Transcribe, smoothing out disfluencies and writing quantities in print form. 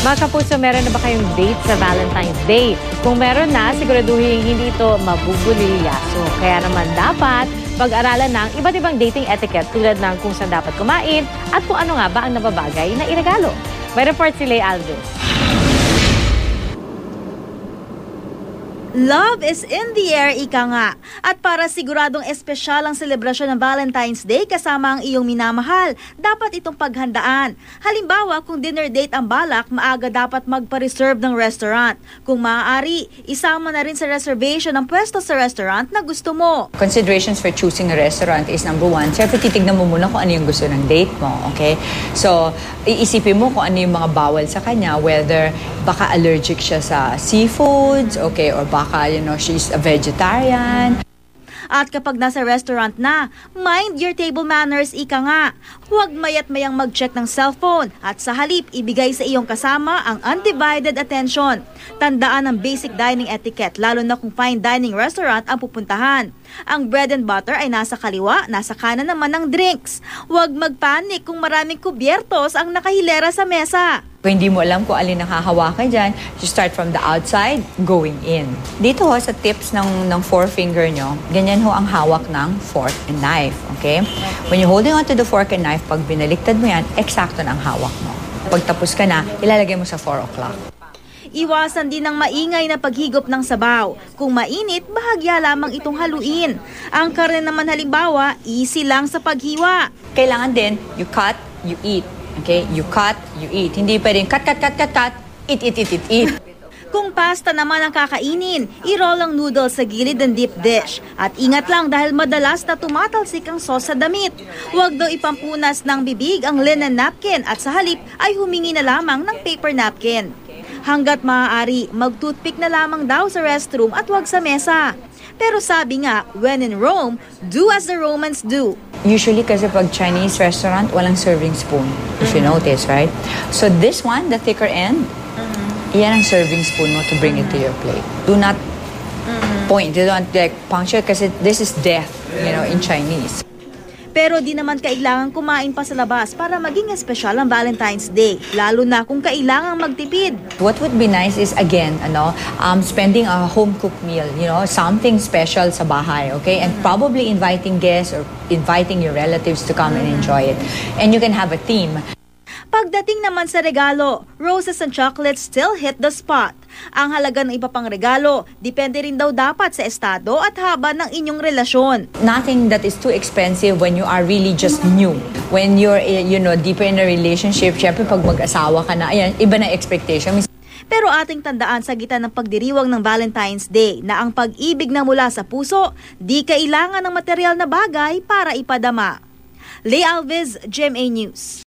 Mga kapuso, meron na ba kayong date sa Valentine's Day? Kung meron na, siguraduhin hindi ito mabubulilya. So, kaya naman dapat pag-aralan ng iba't ibang dating etiquette tulad ng kung saan dapat kumain at kung ano nga ba ang nababagay na iregalo. May report si Leigh Alves. Love is in the air, ika nga. At para siguradong espesyal ang selebrasyon ng Valentine's Day kasama ang iyong minamahal, dapat itong paghandaan. Halimbawa, kung dinner date ang balak, maaga dapat magpa-reserve ng restaurant. Kung maaari, isama na rin sa reservation ang pwesto sa restaurant na gusto mo. Considerations for choosing a restaurant is number one, siyempre titignan mo muna kung ano yung gusto ng date mo, okay? So, iisipin mo kung ano yung mga bawal sa kanya, whether baka allergic siya sa seafoods, okay, or baka, she's a vegetarian. At kapag nasa restaurant na, mind your table manners, ika nga. Huwag mayat-mayang mag-check ng cellphone at sa halip ibigay sa iyong kasama ang undivided attention. Tandaan ang basic dining etiquette, lalo na kung fine dining restaurant ang pupuntahan. Ang bread and butter ay nasa kaliwa, nasa kanan naman ng drinks. Huwag magpanik kung maraming kubyertos ang nakahilera sa mesa. Kung hindi mo alam kung alin ang hahawakan dyan, you start from the outside, going in. Dito ho, sa tips ng forefinger nyo, ganyan ho ang hawak ng fork and knife, okay? When you're holding on to the fork and knife, pag binaliktad mo yan, eksakto na ang hawak mo. Pag tapos ka na, ilalagay mo sa 4 o'clock. Iwasan din ang maingay na paghigop ng sabaw. Kung mainit, bahagya lamang itong haluin. Ang karne naman halimbawa, easy lang sa paghiwa. Kailangan din, you cut, you eat. Okay? You cut, you eat. Hindi pwedeng cut, eat. Kung pasta naman ang kakainin, i-roll ang noodles sa gilid ng deep dish. At ingat lang dahil madalas na tumatalsik ang sauce sa damit. Huwag daw ipampunas ng bibig ang linen napkin at sa halip ay humingi na lamang ng paper napkin. Hanggat maaari, mag-toothpick na lamang daw sa restroom at huwag sa mesa. Pero sabi nga, when in Rome, do as the Romans do. Usually kasi pag Chinese restaurant, walang serving spoon, if you notice, right? So this one, the thicker end, yan ang serving spoon mo to bring it to your plate. Do not point, do not like puncture kasi this is death, in Chinese. Pero di naman kailangan kumain pa sa labas para maging espesyal ang Valentine's Day, lalo na kung kailangang magtipid. What would be nice is, again, spending a home-cooked meal, something special sa bahay, okay? And probably inviting guests or inviting your relatives to come and enjoy it. And you can have a theme. Pagdating naman sa regalo, roses and chocolates still hit the spot. Ang halaga ng iba pang regalo, depende rin daw dapat sa estado at haba ng inyong relasyon. Nothing that is too expensive when you are really just new. When you're, deeper in a relationship, syempre pag mag-asawa ka na, ayan, iba na expectation. Pero ating tandaan sa gitna ng pagdiriwang ng Valentine's Day na ang pag-ibig na mula sa puso, di kailangan ng material na bagay para ipadama. Leigh Alves, GMA News.